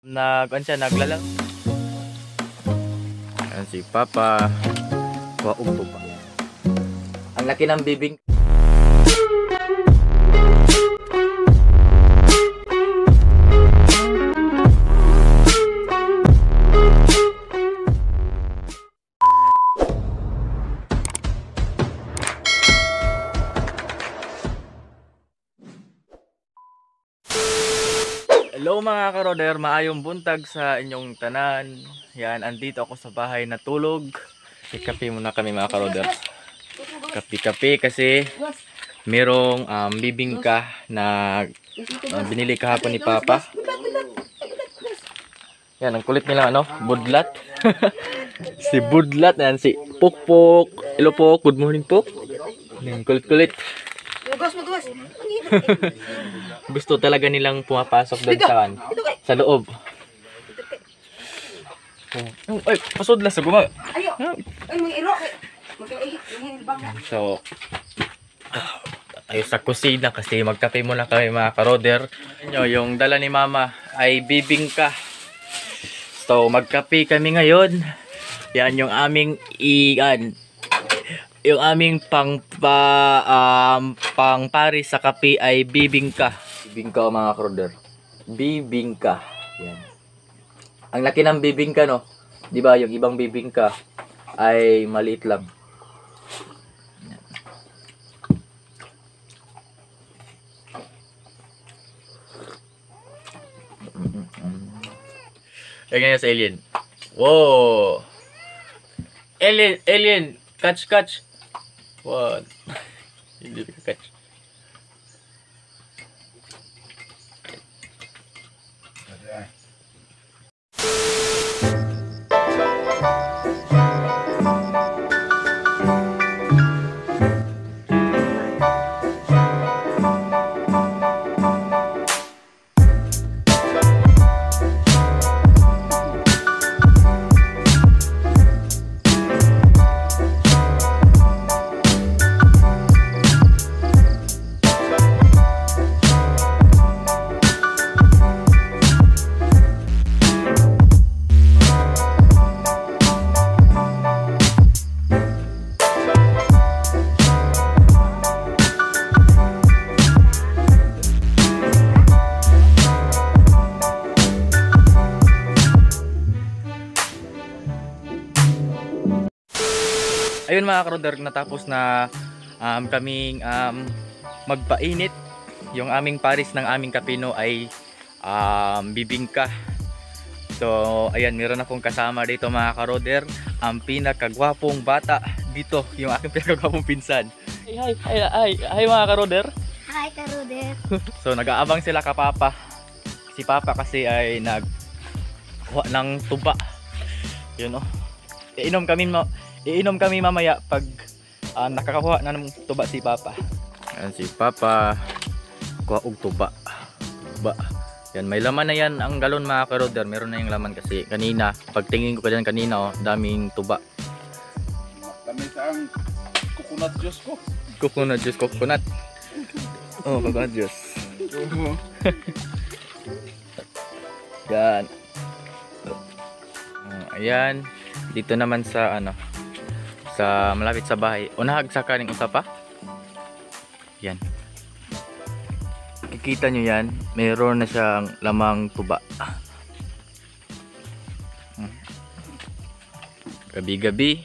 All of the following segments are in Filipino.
Naglalang. Ayan si Papa. Waog to pa. Ang laki ng bibing. Hello mga karoder, maayong buntag sa inyong tanan. Yan, andito ako sa bahay na tulog. Kape muna kami mga karoder. Kape kasi merong bibingka na binili kahapon ni Papa. Yan, ang kulit nila budlat. Si budlat, yan si Pukpuk. Hello Puk, good morning Puk. Kulit-kulit. Gusto talaga nilang pumapasok doon sa loob. Ay, pasod lang sa guma. So, tayo sa kusina kasi magkape muna kami mga karoder. Yung dala ni Mama ay bibingka. So, magkape kami ngayon. Yan yung aming yung aming pangpari sa kape ay bibingka. Bibingka mga karoder. Bibingka. Yan. Ang laki ng bibingka, no? 'Di ba? Yung ibang bibingka ay maliit lang. Yan. Ganyan sa alien. Wow! Alien! Catch! What? Hindi ka catch. Ayun mga karoder, natapos na kaming magpainit. Yung aming paris ng aming kapino ay bibingka. So ayan, meron akong kasama dito mga karoder, ang pinakagwapong bata dito, yung aking pinakagwapong pinsan. Hi mga karoder. Hi karoder. So nag-aabang sila ka Papa. Si Papa kasi ay nagkuha ng tuba. Yun Iinom kami mamaya pag nakakakuha na ng tuba si Papa. Ayan si Papa, kuha og tuba. Yan, may laman na yan ang galon mga karoder. Meron na yung laman kasi kanina, pagtingin ko dyan kanina, daming tuba. Lamay sa ang coconut juice ko. Coconut. Oh, coconut juice. Yan. Ayan, dito naman sa sa malapit sa bahay. Unahag sa kaning usapa. Yan. Kikita nyo yan. Meron na siyang lamang tuba. Gabi-gabi.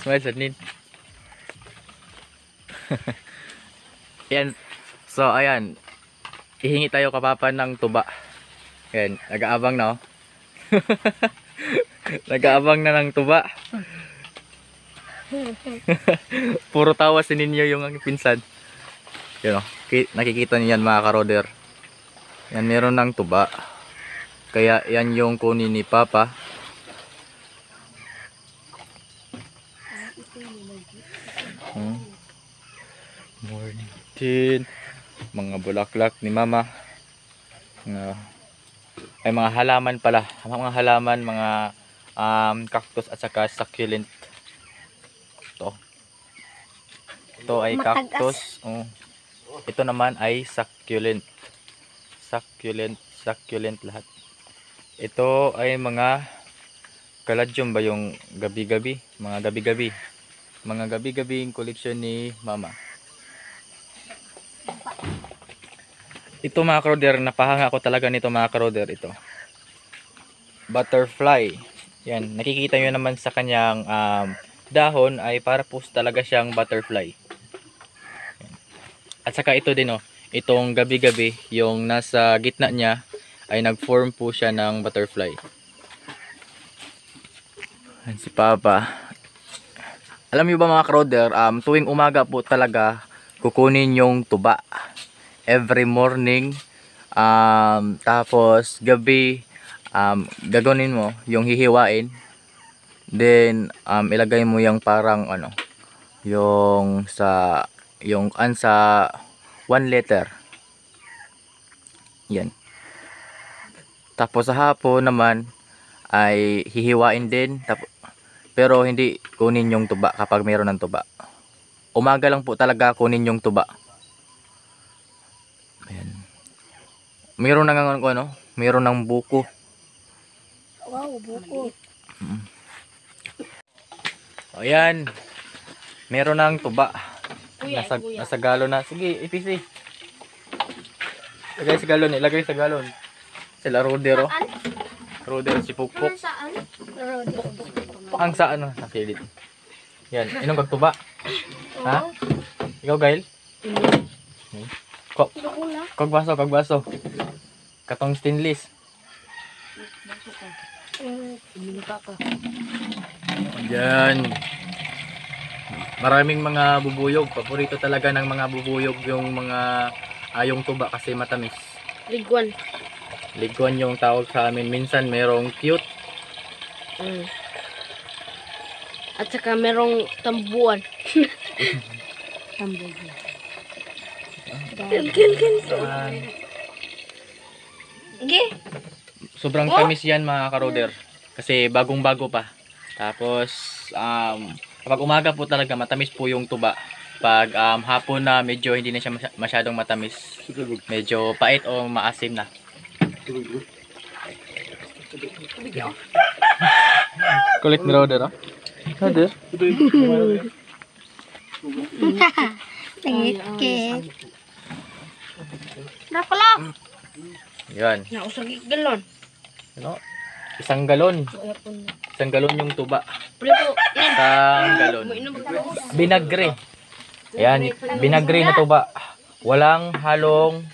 Smile sa nin. Yan. So ayan. Ihingi tayo kapapa ng tuba. Yan. Nag-aabang na Nag-aabang na ng tuba. Puro tawa si ninyo yung ang pinsan. Yun nakikita niyo yan mga karoder. Yan, meron ng tuba. Kaya yan yung kunin ni Papa. Morning din. Mga bulaklak ni Mama. Ay mga halaman pala. Mga halaman, mga cactus at saka succulent. Ito ay cactus. Ito naman ay succulent. succulent lahat. Ito ay mga caladium ba yung gabi-gabi, mga gabi-gabing koleksyon ni mama. Ito mga karoder, napahanga ko talaga nito mga karoder. Ito butterfly, yan, nakikita nyo naman sa kanyang dahon ay para po talaga siyang butterfly. At saka ito din oh, itong gabi-gabi, yung nasa gitna niya ay nag-form po siya ng butterfly. Ayan si Papa. Alam niyo ba mga karoder, tuwing umaga po talaga kukunin yung tuba. Every morning, tapos gabi, gagawin mo yung hihiwain. Then ilagay mo yung parang ano, yung sa sa 1 liter. Yan. Tapos sa hapon naman ay hihiwain din, pero hindi kunin yung tuba kapag mayroon ng tuba. Umaga lang po talaga kunin yung tuba. Ayan. Mayroon nang ano, mayroon ng buko. Wow, buko. Ayan. Meron ng tuba. Kuya, Nasa galon na. Sige, ipisi. Ilagay sa galon. Sila Rodero. Rodero si Pukpuk. Saan? Ang sa ano, sa silid. Yan, inom kag tuba. Ha? Ikaw, Gail? Kag baso. Katong stainless. Yan. Maraming mga bubuyog. Paborito talaga ng mga bubuyog yung mga yung tuba kasi matamis. Liguan. Liguan yung tawag sa amin. Minsan merong cute. At saka merong tambuan. Tambuan. Kil. Sige. Sobrang tamis yan mga karoder. Kasi bagong-bago pa. Tapos kapag umaga po talaga matamis po yung tuba. Pag hapon na medyo hindi na siya masyadong matamis. Medyo pait o maasim na. Kulit ni Roder, oh. Roder? Tangit. Napala. Yan. Nausag galon. Ano? Isang galon. Isang galon yung tuba. Prito, yan. Isang galon. Mainom ka. Binagre. Ayan, binagre na tuba. Walang halong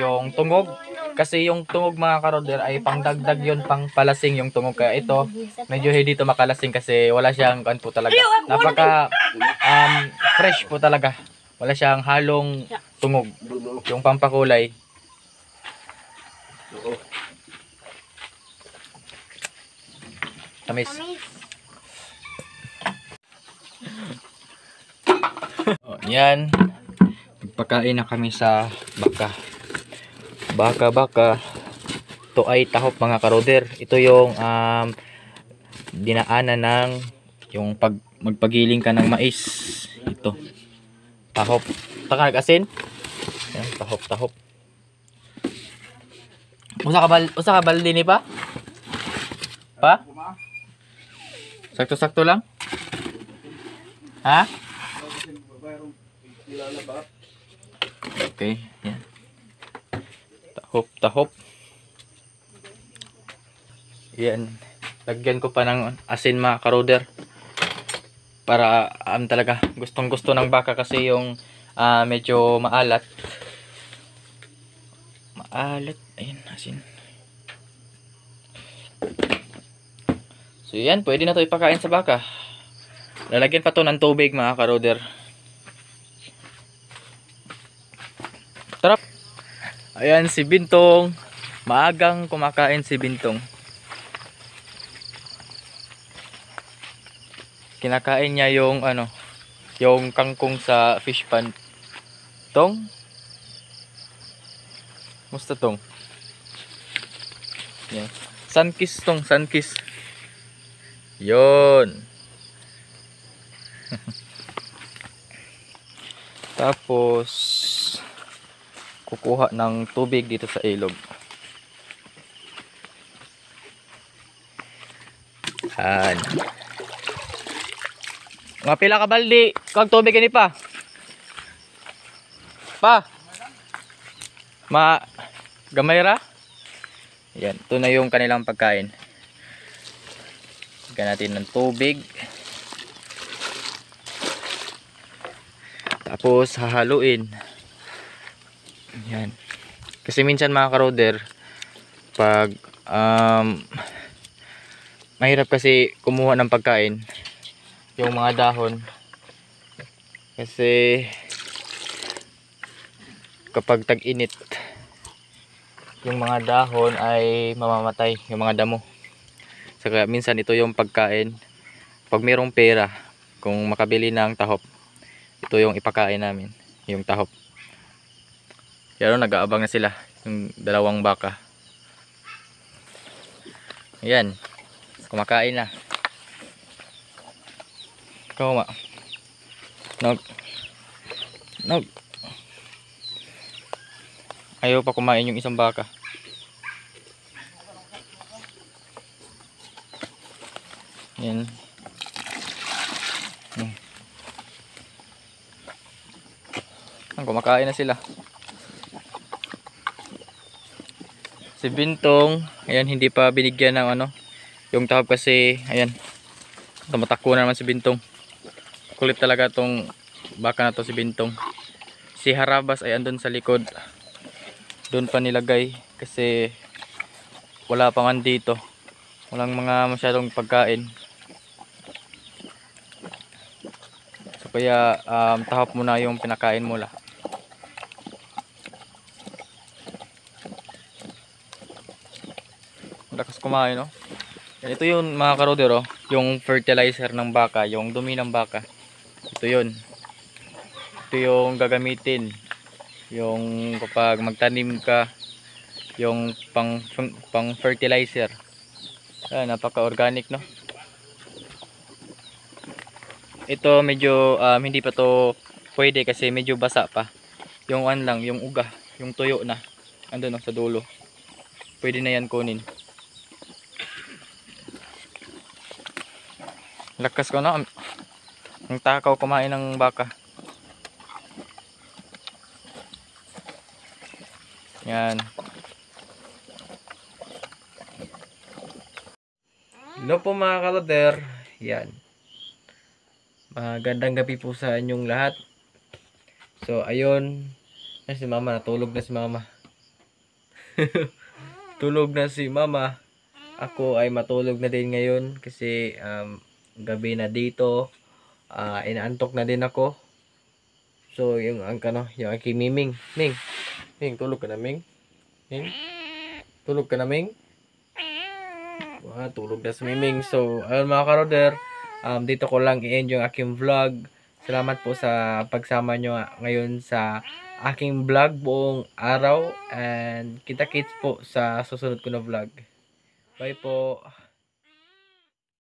yung tungog. Kasi yung tungog mga karoder ay pangdagdag yun, pang palasing yung tungog. Kaya ito, medyo hindi ito makalasing kasi wala siyang kan po talaga. Napaka fresh po talaga. Wala siyang halong tungog. Yung pampakulay. Tamis. Oh, yan. Nagpakain na kami sa baka. Baka. Ito ay tahop mga karoder. Ito yung dinaanan ng yung magpagiling ka ng mais. Ito. Tahop. Taka nag-asin. Yan, tahop. Usa ka balde ni pa? Pa? Sakto-sakto lang? Ha? Okay, yan. Tahop. Yan. Lagyan ko pa ng asin mga karoder. Para talaga gustong-gusto ng baka kasi yung medyo maalat. Ayun, asin. So yan, pwede na to ipakain sa baka. Lalagyan pa to ng tubig mga karoder. Tarap. Ayan si Bintong. Maagang kumakain si Bintong. Kinakain niya yung yung kangkong sa fish pond. Tong? Musta tong? Yan. Sunkiss tong, sunkiss. Yon. Tapos kukuha ng tubig dito sa ilog. Yan. Mga pila ka baldi, kag tubig ini pa. Pa. Gamay ra. Yan, ito na yung kanilang pagkain. Bigyan natin ng tubig. Tapos hahaluin. Yan. Kasi minsan mga karoder, pag mahirap kasi kumuha ng pagkain, yung mga dahon. Kasi kapag tag-init, yung mga dahon ay mamamatay, yung mga damo. Saka minsan ito yung pagkain. Pag mayroong pera, kung makabili ng tahop, ito yung ipakain namin, yung tahop. Pero nag-aabang na sila, yung dalawang baka. Ayan, kumakain na. Ikaw ma. Nog. Ayaw pa kumain yung isang baka. Yan. Kumakain na sila. Si Bintong, ayan, hindi pa binigyan ng ano, yung tahap kasi, ayan, tumatakbo na naman si Bintong. Kulit talaga tong baka na to si Bintong. Si Harabas ay andun sa likod. Doon pa nilagay kasi wala pa nga dito. Walang mga masyadong pagkain. So kaya tahap mo na yung pinakain mo la. Lakas kumain, no? Yan, ito yung mga karoder, oh, yung fertilizer ng baka, yung dumi ng baka. Ito yun. Ito yung gagamitin. Yung kapag magtanim ka, yung pang fertilizer. Napaka-organic, no? Ito medyo hindi pa to pwede kasi medyo basa pa. Yung lang, yung uga, yung tuyo na. Andun, no, sa dulo. Pwede na yan kunin. Lakas ko, no? Ang takaw kumain ng baka. Yan. Hello po mga kaloder. Yan. Magandang gabi po sa inyong lahat. So ayun, si mama, natulog na si mama. Tulog na si mama. Ako ay matulog na din ngayon kasi gabi na dito. Inaantok na din ako. So yung yung aking Ming. Ming, tulog ka na, Ming? Ming? Tulog ka na, Ming? Tulog na si Ming. So ayun mga karoder, dito ko lang i-end yung aking vlog. Salamat po sa pagsama nyo ngayon sa aking vlog buong araw. And kita-kits po sa susunod ko na vlog. Bye po.